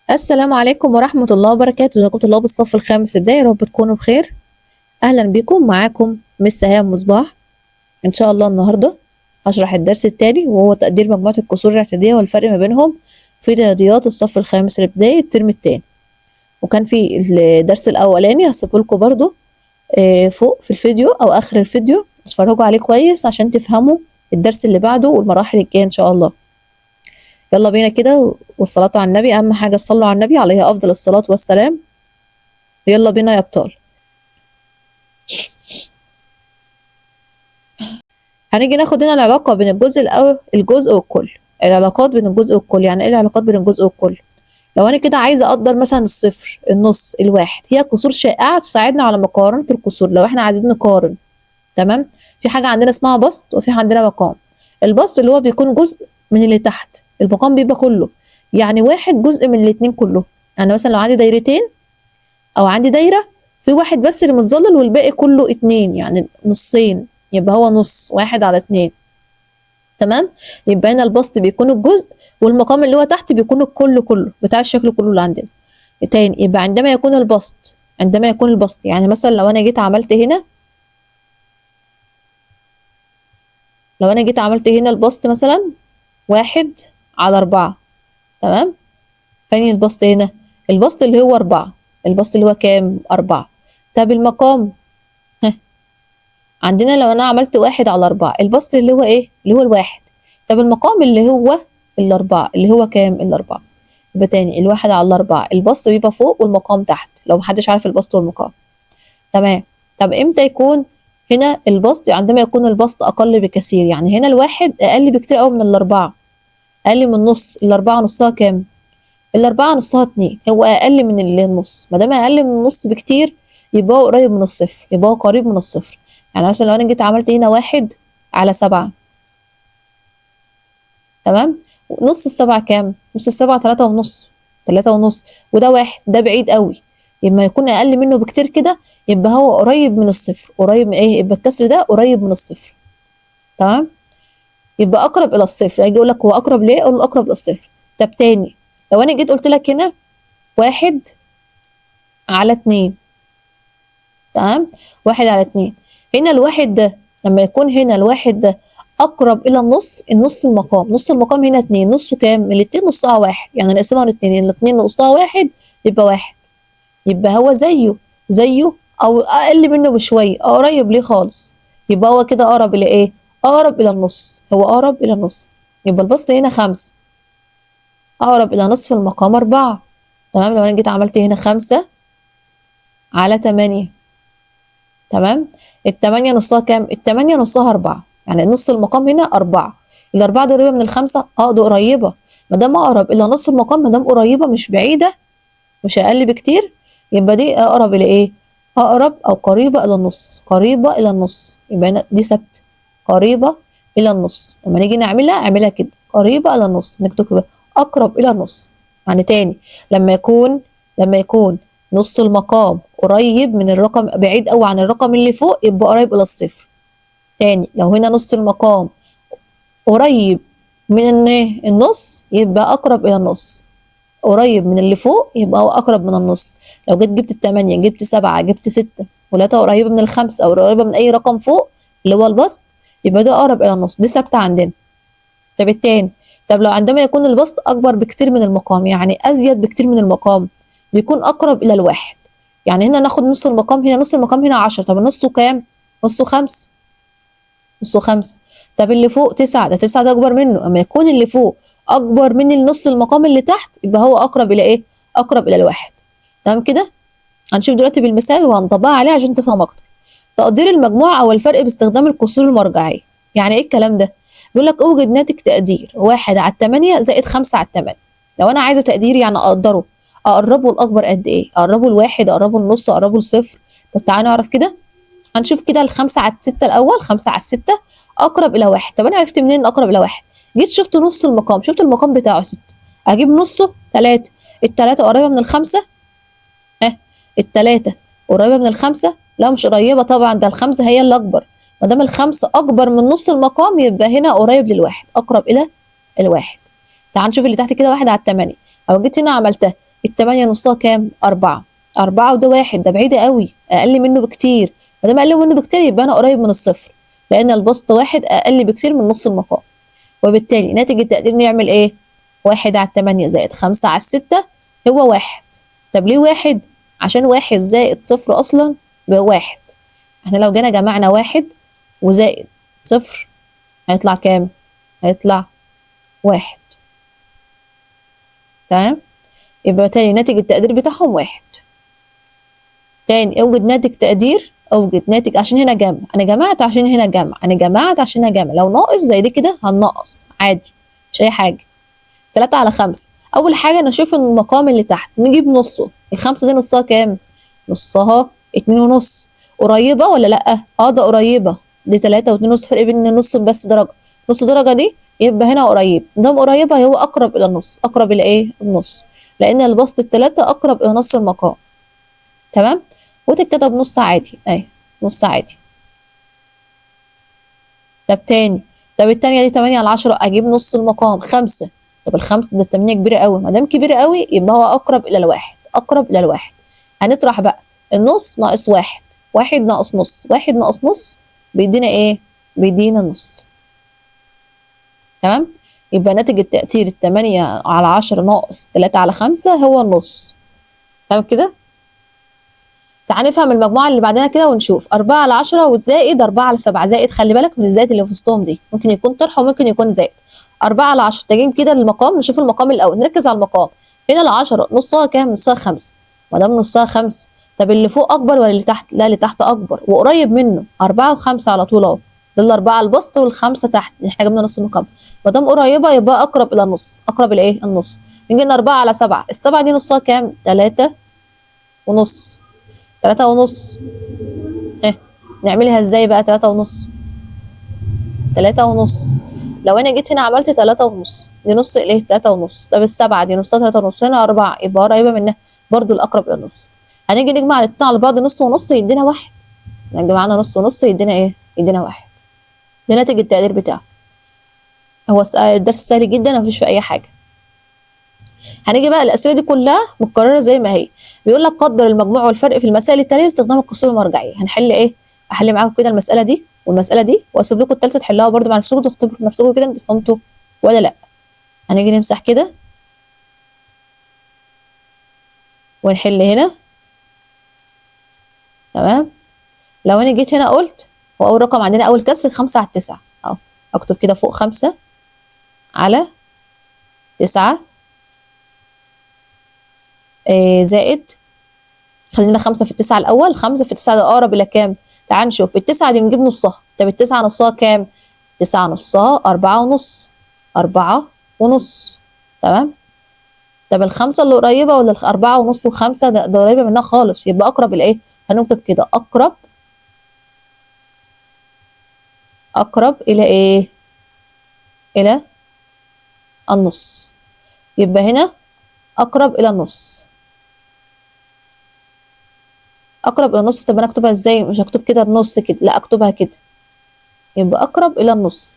السلام عليكم ورحمة الله وبركاته. ازيكم طلاب الصف الخامس ابتدائي؟ يا رب تكونوا بخير. أهلا بكم، معاكم مس هام مصباح. إن شاء الله النهاردة هشرح الدرس التاني وهو تقدير مجموعة الكسور الاعتيادية والفرق ما بينهم في رياضيات الصف الخامس الابتدائي الترم التاني. وكان في الدرس الأولاني هسيبهولكوا برضو فوق في الفيديو أو آخر الفيديو، اتفرجوا عليه كويس عشان تفهموا الدرس اللي بعده والمراحل الجاية إن شاء الله. يلا بينا كده، والصلاة على النبي أهم حاجة، صلوا على النبي عليه أفضل الصلاة والسلام. يلا بينا يا أبطال. هنيجي ناخد هنا العلاقة بين الجزء والكل. العلاقات بين الجزء والكل، يعني ايه العلاقات بين الجزء والكل؟ لو انا كده عايزة اقدر مثلا الصفر، النص، الواحد، هي كسور شائعة تساعدنا على مقارنة الكسور لو احنا عايزين نقارن. تمام. في حاجة عندنا اسمها بسط وفي عندنا مقام. البسط اللي هو بيكون جزء من اللي تحت، المقام بيبقى كله، يعني واحد جزء من الاتنين كله. يعني مثلا لو عندي دايرتين او عندي دايرة، في واحد بس اللي متظلل والباقي كله اتنين، يعني نصين، يبقى هو نص واحد على اتنين. تمام. يبقى هنا البسط بيكون الجزء، والمقام اللي هو تحت بيكون الكل كله بتاع الشكل كله اللي عندنا. تاني، يبقى عندما يكون البسط يعني مثلا لو انا جيت عملت هنا البسط مثلا 1/4. تمام. فين البسط هنا؟ البسط اللي هو 4. البسط اللي هو كام؟ 4. طب المقام، عندنا لو انا عملت 1/4، البسط اللي هو ايه؟ اللي هو الواحد. طب المقام اللي هو الأربعة، اللي هو كام؟ الأربعة. يبقى تاني، 1/4 البسط بيبقى فوق والمقام تحت، لو محدش عارف البسط والمقام. تمام. طب امتى يكون هنا البسط؟ عندما يكون البسط أقل بكثير، يعني هنا الواحد أقل بكتير قوي من الأربعة، أقل من النص. الأربعة نصها كام؟ الأربعة نصها 2، هو أقل من النص. ما دام أقل من النص بكتير يبقى هو قريب من الصفر، يبقى هو قريب من الصفر. يعني مثلا لو أنا جيت عملت هنا 1/7. تمام. نص السبعة كام؟ نص السبعة 3.5. 3.5، وده واحد، ده بعيد قوي. لما يكون أقل منه بكتير كده يبقى هو قريب من الصفر. قريب من إيه؟ يبقى الكسر ده قريب من الصفر. تمام. يبقى أقرب إلى الصفر. هيجي يقول لك هو أقرب ليه؟ أقول له أقرب إلى الصفر. طب تاني، لو أنا جيت قلت لك هنا 1/2. تمام. 1/2. هنا الواحد ده لما يكون هنا الواحد ده أقرب إلى النص، النص المقام، نص المقام هنا 2، نصه كام؟ من الاتنين نصها 1، يعني نقسمها على 2، الاتنين نصها 1 يبقى 1. يبقى هو زيه أو أقل منه بشوية، قريب ليه خالص. يبقى هو كده أقرب إلى إيه؟ أقرب إلى النص، هو أقرب إلى النص. يبقى البسط هنا 5، أقرب إلى نصف المقام 4. تمام. لو أنا جيت عملت هنا 5/8. تمام. التمانية نصها كام؟ التمانية نصها 4، يعني نص المقام هنا 4. الأربعة دي قريبة من الخمسة؟ دي قريبة. ما دام أقرب إلى نص المقام، ما دام قريبة مش بعيدة، مش أقل بكتير، يبقى دي أقرب إلى إيه؟ أقرب أو قريبة إلى النص. قريبة إلى النص، يبقى هنا دي ثابتة. قريبة إلى النص. لما نيجي اعملها كده، قريبة إلى النص، نكتب كده أقرب إلى النص. يعني تاني، لما يكون نص المقام قريب من الرقم، بعيد قوي عن الرقم اللي فوق، يبقى قريب إلى الصفر. تاني، لو هنا نص المقام قريب من النص يبقى أقرب إلى النص. قريب من اللي فوق يبقى هو أقرب من النص. لو جبت التمانية، جبت 7، جبت 6، ولقيتها قريبة من الخمس أو قريبة من أي رقم فوق اللي هو البسط، يبقى ده أقرب إلى النص. دي ثابتة عندنا. طب التاني، طب لو عندما يكون البسط أكبر بكتير من المقام، يعني أزيد بكتير من المقام، بيكون أقرب إلى الواحد. يعني هنا ناخد نص المقام، هنا نص المقام هنا 10، طب نصه كام؟ نصه 5. نصه 5. طب اللي فوق 9، ده 9 ده أكبر منه. أما يكون اللي فوق أكبر من النص المقام اللي تحت يبقى هو أقرب إلى إيه؟ أقرب إلى الواحد. تمام كده؟ هنشوف دلوقتي بالمثال وهنطبقها عليه عشان تفهم أكتر. تقدير المجموع أو الفرق باستخدام الكسور المرجعية. يعني إيه الكلام ده؟ بيقول لك أوجد ناتج تقدير 1/8 زائد 5/8. لو أنا عايزة تقدير يعني أقربه الأكبر قد إيه؟ أقربه الواحد، أقربه النص، أقربه الصفر. طب تعالى نعرف كده. هنشوف كده ال5/6 الأول، 5/6 أقرب إلى 1. طب أنا عرفت منين أقرب إلى 1؟ جيت شفت نص المقام، شفت المقام بتاعه 6، أجيب نصه 3. التلاتة قريبة من الخمسة؟ التلاتة قريبة من الخمسة؟ لا مش قريبة طبعا، ده الخمسة هي اللي أكبر. ما دام الخمسة أكبر من نص المقام يبقى هنا قريب للواحد، أقرب إلى الواحد. تعال نشوف اللي تحت كده، 1/8. أو جيت هنا عملتها التمانية نصها كام؟ 4. 4 وده 1، ده بعيدة قوي، أقل منه بكتير. ما دام أقل منه بكتير يبقى أنا قريب من الصفر، لأن البسط 1 أقل بكتير من نص المقام. وبالتالي ناتج التقدير نعمل إيه؟ 1 على 8 زائد 5 على 6 هو 1. طب ليه 1؟ عشان 1 زائد صفر أصلا ب1. احنا لو جينا جمعنا 1 وزائد صفر هيطلع كام؟ هيطلع 1. تمام؟ يبقى تاني ناتج التقدير بتاعهم 1. تاني اوجد ناتج تقدير، اوجد ناتج عشان هنا جمع، انا جمعت عشان هنا جمع، انا جمعت عشان هنا جمع. لو ناقص زي دي كده هننقص عادي، مش اي حاجه. 3 على 5. اول حاجه نشوف المقام اللي تحت نجيب نصه. الخمسه دي نصها كام؟ نصها 2.5. قريبه ولا لا؟ اه ده قريبه. دي 3 و2.5 فرق بين النص بس درجه. نص درجه دي يبقى هنا قريب. ده قريبه هو اقرب الى النص. اقرب الى ايه؟ النص، لان البسط الثلاثه اقرب الى نص المقام. تمام؟ وتتكتب نص عادي اهي، نص عادي. طب تاني، طب التانية دي 8 على 10 اجيب نص المقام 5. طب الخمسة ده التمانية كبيرة قوي، ما دام كبيرة قوي يبقى هو اقرب الى الواحد، اقرب الى الواحد. هنطرح بقى النص ناقص واحد، واحد ناقص نص، واحد ناقص نص بيدينا ايه؟ بيدينا نص. تمام؟ يبقى ناتج التأثير 8 على 10 ناقص 3 على 5 هو النص. تمام كده؟ تعال نفهم المجموعة اللي بعدنا كده ونشوف. 4 على 10 وزائد 4 على 7. زائد خلي بالك من الزائد اللي في وسطهم دي، ممكن يكون طرح وممكن يكون زائد. 4 على 10 تجيب كده المقام، نشوف المقام الأول، نركز على المقام. هنا ال 10 نصها كام؟ نصها 5. ما دام نصها 5، طب اللي فوق أكبر ولا اللي تحت؟ لا اللي تحت أكبر وقريب منه. 4 و5 على طول أهو. ده الأربعة البسط والخمسة تحت، احنا جبنا نص المقام. ما دام قريبة يبقى أقرب إلى النص، أقرب إلى إيه؟ النص. نيجي 4 على 7، السبعة دي نصها كام؟ 3 ونص. 3 ونص. نعملها ازاي بقى 3 ونص؟ 3 ونص لو انا جيت هنا عملت 3 ونص دي نص الايه؟ 3 ونص. طب السبعة دي نصها 3 ونص، هنا 4 يبقى قريبة منها برضو الأقرب إلى النص. هنيجي نجمع الاتنين على بعض نص ونص يدينا 1. يعني جمعنا نص ونص يدينا ايه؟ يدينا 1. ده ناتج التقدير بتاعه. هو الدرس سهل جدا مفيش فيه أي حاجة. هنيجي بقى الأسئلة دي كلها متكررة زي ما هي. بيقول لك قدر المجموع والفرق في المسائل التالية استخدام القصور المرجعية. هنحل ايه؟ احل معاكم كده المسألة دي والمسألة دي واسيب لكم التالتة تحلوها برضو مع نفسكم، تختبروا نفسكم كده انتوا فهمتوا ولا لا. هنيجي نمسح كده ونحل هنا. تمام؟ لو انا جيت هنا قلت هو اول رقم عندنا اول كسر 5 على 9 اهو، اكتب كده فوق 5 على 9 زائد، خلينا 5 في التسعة الأول. 5 في التسعة ده أقرب إلى كام؟ تعال نشوف التسعة دي نجيب نصها. طب التسعة نصها كام؟ 9 نصها 4 ونص. 4 ونص. تمام؟ طب الخمسة اللي قريبة ولا 4 ونص وخمسة؟ ده قريبة منها خالص، يبقى أقرب إلى إيه؟ هنكتب كده أقرب، أقرب إلى إيه؟ إلى النص. يبقى هنا أقرب إلى النص. أقرب إلى النص. طب أنا أكتبها إزاي؟ مش هكتب كده النص كده، لا أكتبها كده. يبقى أقرب إلى النص.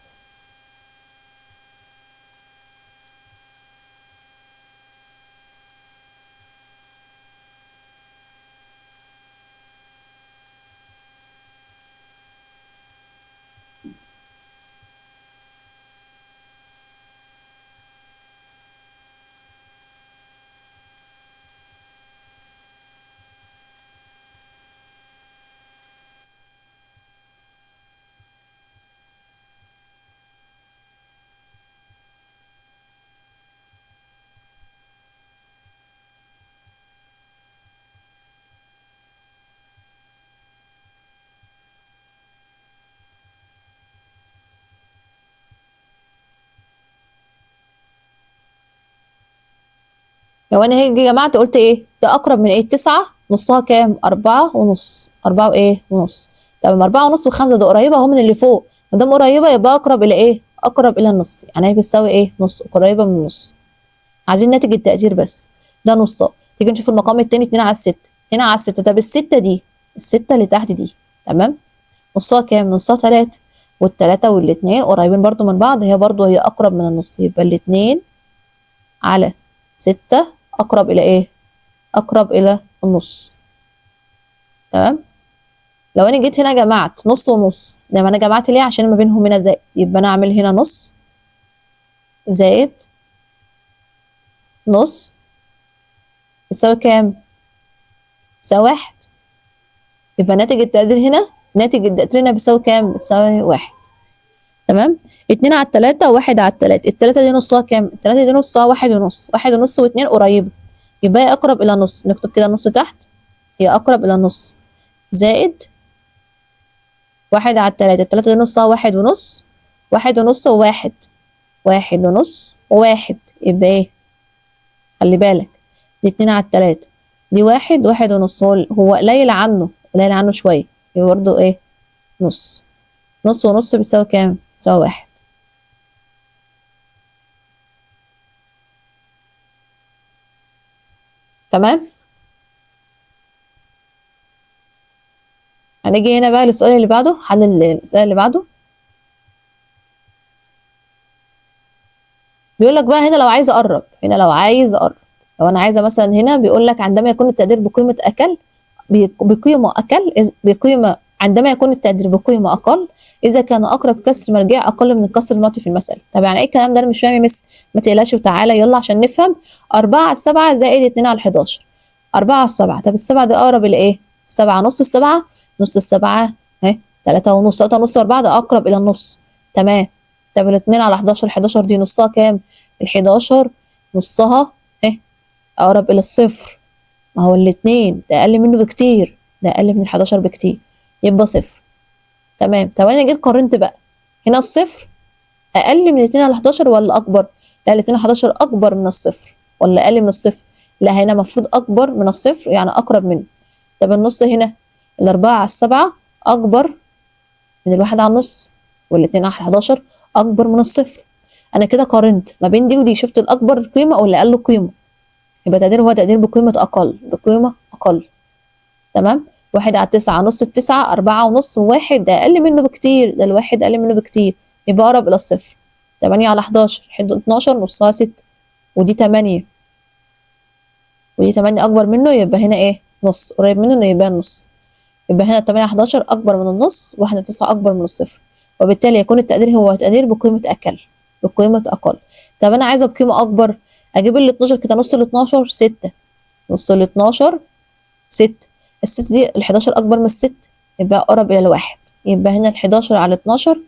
لو انا هيجي جمعت قلت ايه؟ ده اقرب من ايه؟ التسعة نصها كام؟ 4 ونص. 4 وايه؟ ونص. طب 4 ونص وخمسة ده قريبة اهو من اللي فوق. ما دام قريبة يبقى اقرب الى ايه؟ اقرب الى النص. يعني هي بتساوي ايه؟ نص، قريبة من النص. عايزين ناتج التقدير بس. ده نصها. تيجي نشوف المقام التاني 2 على 6. هنا على 6. طب الستة دي، الستة اللي تحت دي، تمام؟ نصها كام؟ نصها 3. والتلاتة والاتنين قريبين برضو من بعض، هي برضو هي اقرب من النص. يبقى الاتنين على 6 اقرب الى ايه؟ اقرب الى النص. تمام. لو انا جيت هنا جمعت نص ونص، لما انا جمعت ليه؟ عشان ما بينهم هنا زائد، يبقى انا اعمل هنا نص زائد نص يساوي كام؟ يساوي 1. يبقى ناتج التقدير هنا، ناتج التقدير هنا بيساوي كام؟ بيساوي 1. تمام. 2 على 3 و1 على 3، التلاتة دي نصها كام؟ التلاتة دي نصها 1 ونص، 1 ونص و2 قريبة، يبقى هي أقرب إلى نص. نكتب كده نص تحت، هي أقرب إلى نص، زائد 1 على 3، التلاتة دي نصها 1 ونص، 1 ونص وواحد، 1 ونص وواحد، يبقى إيه؟ خلي بالك، دي 2 على 3، دي 1، 1 ونص، هو قليل عنه، قليل عنه شوية، يبقى برضه إيه؟ نص. نص ونص بيساوي كام؟ بيساوي 1. تمام. هنيجي هنا بقى للسؤال اللي بعده، حل السؤال اللي بعده. بيقول لك بقى هنا لو عايز اقرب، هنا لو عايز اقرب، لو انا عايزه مثلا هنا بيقول لك عندما يكون التقدير بقيمه اقل، بقيمه اقل، بقيمه، عندما يكون التقدير بقيمه اقل اذا كان اقرب كسر مرجع اقل من الكسر المعطي في المساله. طب يعني ايه الكلام ده؟ انا مش فاهم يا مس. ما تقلقش وتعالى يلا عشان نفهم. 4 على 7 زائد 2 على 11. 4 على 7، طب السبعه دي اقرب لايه؟ 7 نص السبعه، نص السبعه اهي 3 ونص، 3 ونص و4 ده اقرب الى النص. تمام. طب ال 2 على 11، 11 دي نصها كام؟ ال 11 نصها اهي اقرب الى الصفر. ما هو الاتنين ده اقل منه بكتير، ده اقل من ال 11 بكتير، يبقى صفر. تمام. طب انا جيت قارنت بقى، هنا الصفر اقل من 2 على 11 ولا اكبر؟ لا، ال 2 على 11 اكبر من الصفر ولا اقل من الصفر؟ لا، هنا المفروض اكبر من الصفر، يعني اقرب منه. طب النص هنا، الاربعة على السبعة اكبر من الواحد على النص، والاتنين على 11 اكبر من الصفر. انا كده قارنت ما بين دي ودي، شفت الاكبر قيمه ولا اقل قيمه، يبقى تقدير هو تقدير بقيمه اقل، بقيمه اقل. تمام. 1 على 9، نص التسعة 4 ونص، وواحد ده اقل منه بكتير، ده الواحد اقل منه بكتير، يبقى اقرب الى الصفر. 8 على 11، 12 نصها 6، ودي 8، ودي 8 اكبر منه، يبقى هنا ايه؟ نص، قريب منه يبقى النص. يبقى هنا 8 على 11 اكبر من النص، 1 على 9 اكبر من الصفر، وبالتالي يكون التقدير هو تقدير بقيمه اقل، بقيمه اقل. طب انا عايزه بقيمه اكبر، اجيب ال 12 كده، نص ال 12 6، نص ال 12 6، الست دي ال 11 اكبر من الست، يبقى اقرب الى الواحد. يبقى هنا ال 11 على 12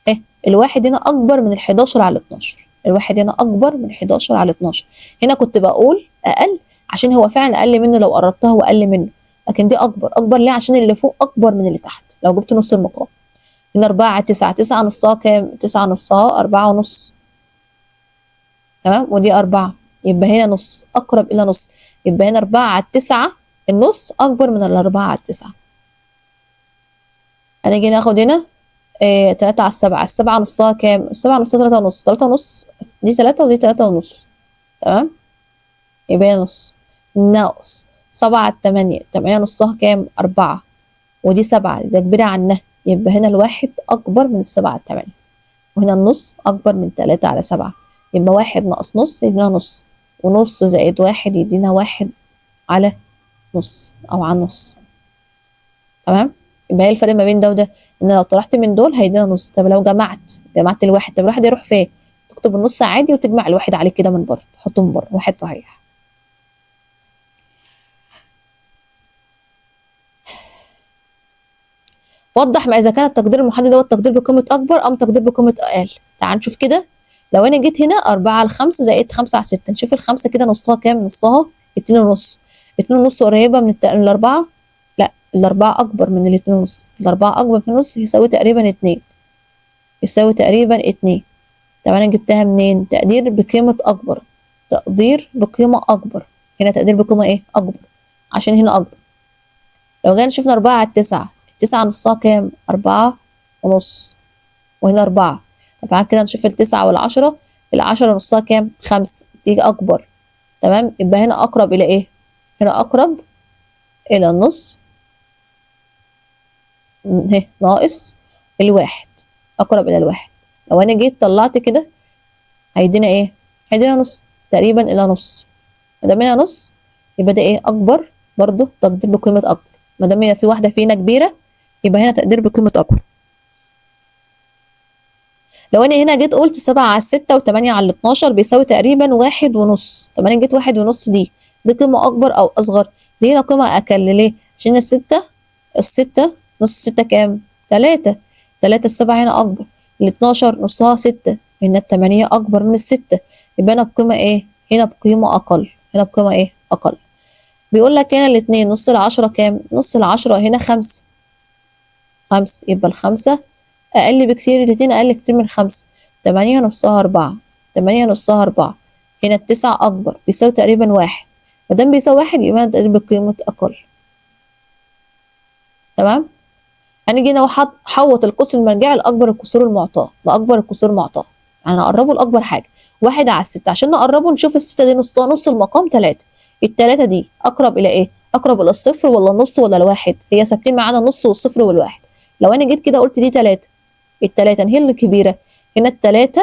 ايه، الواحد هنا اكبر من ال 11 على 12، الواحد هنا اكبر من 11 على 12. هنا كنت بقول اقل عشان هو فعلا اقل منه لو قربتها، هو اقل منه، لكن دي اكبر. اكبر ليه؟ عشان اللي فوق اكبر من اللي تحت لو جبت نص المقام. هنا 4 على 9، 9 نصها كام؟ 9 نصها 4 ونص. تمام. ودي 4، يبقى هنا نص، اقرب الى نص، يبقى هنا 4 على 9 النص اكبر من ال 4 على 9. هنيجي ناخد هنا 3 على 7، السبعة نصها كام؟ السبعة نصها 3 ونص، 3 ونص، دي 3 ودي 3 ونص. تمام. يبقى هي نص، ناقص 7 على 8، 8 نصها كام؟ 4، ودي 7 ده كبيرة عنها، يبقى هنا الواحد أكبر من ال7 على 8، وهنا النص أكبر من 3 على 7، يبقى واحد ناقص نص يدينا نص، ونص زائد واحد يدينا واحد على نص أو على نص. تمام. يبقى هي الفرق ما بين ده وده، إن لو طرحت من دول هيدينا نص. طب لو جمعت الواحد، طب الواحد يروح فين؟ تكتب النص عادي وتجمع الواحد عليه كده من بره، تحطه من بره، واحد صحيح. وضح ما اذا كان التقدير المحدد هو التقدير بقيمه اكبر ام تقدير بقيمه اقل. تعال نشوف كده. لو انا جيت هنا 4 على 5 زائد 5 على 6، نشوف الخمسه كده نصها كام؟ نصها 2 ونص. 2 ونص قريبه من الاربعه؟ لا، الاربعه اكبر من الاتنين ونص، الاربعه اكبر من النص، يساوي تقريبا 2، يساوي تقريبا 2. طب انا جبتها منين؟ تقدير بقيمه اكبر، تقدير بقيمه اكبر، هنا تقدير بقيمه ايه؟ اكبر، عشان هنا اكبر. لو جينا شفنا 4 على 9، التسعة نصها كام؟ 4 ونص، وهنا 4. طبعا كده نشوف التسعة والعشرة، العشرة نصها كام؟ 5، تيجي أكبر. تمام. يبقى هنا أقرب إلى إيه؟ هنا أقرب إلى النص، اهي ناقص الواحد، أقرب إلى الواحد. لو أنا جيت طلعت كده هيدينا إيه؟ هيدينا نص، تقريبا إلى نص. مادام هنا نص يبقى ده ايه اكبر، برضه تقدير بقيمه اكبر. ما دام هي في واحده فينا كبيره يبقى هنا تقدير بقيمه اكبر. لو انا هنا جيت قلت 7 على 6 و8 على 12 بيساوي تقريبا 1.5، طب انا جيت 1.5 دي قيمه اكبر او اصغر؟ دي هنا قيمه اقل. ليه؟ عشان الستة نص 6 كام؟ 3. 3 السبعة هنا أكبر. 12 نصها 6. هنا 8 أكبر من ال6. يبقى هنا بقيمة إيه؟ هنا بقيمة أقل. هنا بقيمة إيه؟ أقل. بيقول لك هنا الاتنين نص 10 كام؟ نص 10 هنا 5. 5 يبقى ال5 أقل بكتير، الاتنين أقل كتير من 5. 8 نصها 4. 8 نصها 4. هنا ال9 أكبر بيساوي تقريبا 1. مادام بيساوي 1 يبقى هنا تقريبا بقيمة أقل. تمام؟ هنيجي هنا حوط القوس المرجعي لأكبر الكسور المعطاة، لأكبر الكسور معطاة، يعني نقربه لأكبر حاجة. 1 على 6، عشان نقربه نشوف ال6 دي نصها، نص المقام 3. ال3 دي أقرب إلى إيه؟ أقرب إلى الصفر ولا النص ولا الواحد؟ هي ثابتين معانا النص والصفر والواحد. لو أنا جيت كده قلت دي 3، ال3 هي اللي كبيرة. هنا ال3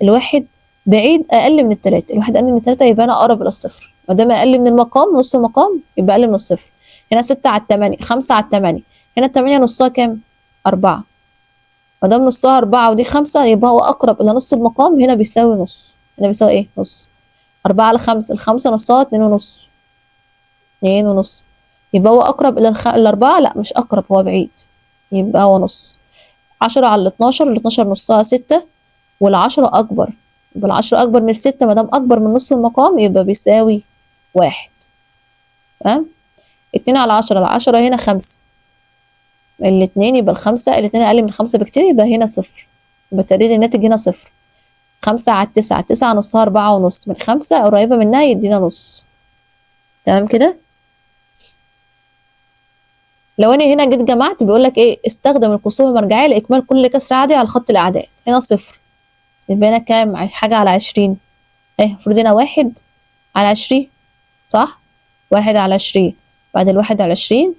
الواحد بعيد أقل من ال3، الواحد أقل من ال3 يبقى أنا أقرب إلى الصفر، ما دام أقل من المقام نص المقام يبقى أقل من الصفر. هنا 6 على 8، 5 على 8. هنا ال8 نصها كام؟ 4. ما دام نصها 4 ودي 5 يبقى هو أقرب إلى نص المقام، هنا بيساوي نص. هنا بيساوي إيه؟ نص. 4 على 5، ال5 نصها 2.5. 2.5 يبقى هو أقرب إلى ال4؟ لأ مش أقرب، هو بعيد، يبقى هو نص. 10 على 12، ال12 نصها 6 وال10 أكبر، يبقى ال10 أكبر من ال6، ما دام أكبر من نص المقام يبقى بيساوي 1. تمام؟ 2 على 10، ال10 هنا 5. الاتنين يبقى ال5، الاتنين أقل من 5 بكتير يبقى هنا 0، يبقى تقريبا الناتج هنا 0. 5 على 9، 9 نصها 4.5، من 5 قريبة منها يدينا نص. تمام كده؟ لو أنا هنا جيت جمعت بيقول لك إيه؟ استخدم القسوم المرجعية لإكمال كل كسر عادي على خط الأعداد. هنا 0 يبقى هنا كام؟ حاجة على 20. إيه المفروض هنا 1/20، صح؟ 1/20 بعد ال1/20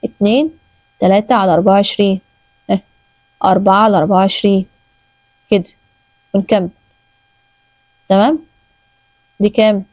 2. 3/24 4/24 كده ونكمل. تمام؟ دي كام؟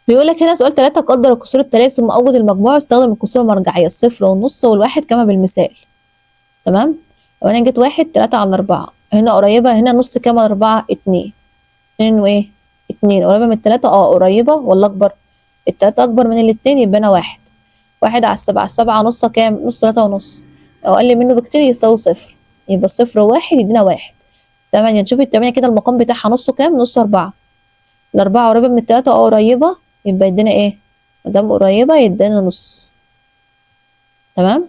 بيقول لك هنا سؤال 3، قدر الكسور التالية ثم أوجد المجموع واستخدم الكسور المرجعية الصفر والنص والواحد كما بالمثال. تمام؟ لو أنا جيت 1/3/4 هنا قريبة، هنا نص كام 4؟ 2. 2 وإيه؟ 2 قريبة من ال3 قريبة ولا أكبر؟ ال3 أكبر من ال2 يبقى أنا 1. 1/7، 7 نصها كام؟ نص 3.5، أو أقل منه بكتير يساوي 0، يبقى 0 و1 يدينا 1. 8، نشوف ال8 كده المقام بتاعها نصه كام؟ نص 4. ال4 قريبة من ال3 قريبة، يبقى يدينا ايه؟ مادام قريبة يدينا نص. تمام؟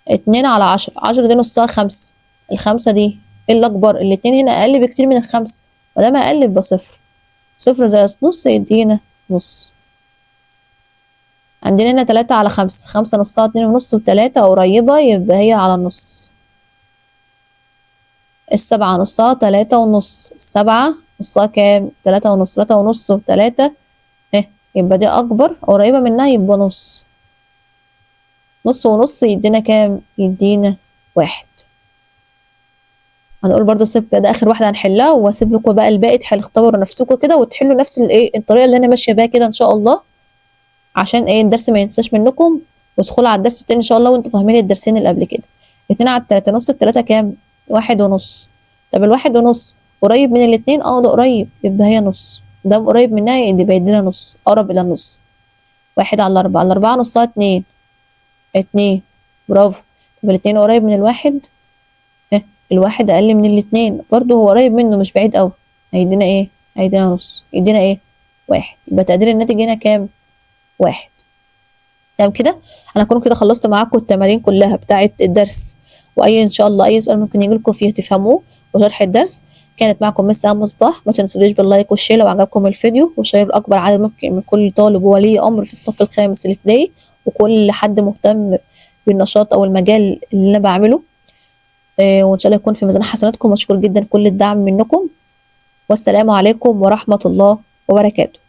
2/10، 10 دي نصها 5. ال5 دي ايه اللي أكبر؟ الاتنين هنا أقل بكتير من ال5، مادام أقل يبقى 0. 0 زائد نص يدينا نص. عندنا هنا 3/5، 5 نصها 2.5 و3 قريبة يبقى هي على النص. ال7 نصها 3.5، ال7 نصها كام؟ 3.5، 3.5 و3 يبقى دي أكبر، قريبة منها يبقى نص. نص ونص يدينا كام؟ يدينا 1. هنقول برضو سيب ده آخر واحدة هنحلها، واسيب لكم بقى الباقي اختبروا نفسكم كده وتحلوا نفس الطريقة اللي أنا ماشية بيها كده إن شاء الله، عشان الدرس ما ينساش منكم، وادخلوا على الدرس التاني إن شاء الله وأنتوا فاهمين الدرسين اللي قبل كده. 2/3، نص ال3 كام؟ 1.5. طب ال1.5 قريب من الاتنين؟ ده قريب، يبقى هي نص، ده قريب منها يبقى يدينا نص، أقرب إلى النص. 1/4، ال4 نصها 2. 2 برافو. طب الاتنين قريب من الواحد؟ الواحد أقل من الاتنين، برضو هو قريب منه مش بعيد أوي، هيدينا ايه؟ هيدينا نص، يدينا ايه؟ 1. يبقى تقدير الناتج هنا كام؟ 1. تمام كده؟ انا اكون كده خلصت معاكم التمارين كلها بتاعه الدرس، واي ان شاء الله اي سؤال ممكن يجي لكم فيه تفهموه وشرح الدرس. كانت معكم مس مصباح. ما تنسونيش باللايك والشير لو عجبكم الفيديو، وشير لاكبر عدد ممكن من كل طالب وولي امر في الصف الخامس الابتدائي، وكل حد مهتم بالنشاط او المجال اللي انا بعمله. وان شاء الله يكون في ميزان حسناتكم. مشكور جدا كل الدعم منكم، والسلام عليكم ورحمة الله وبركاته.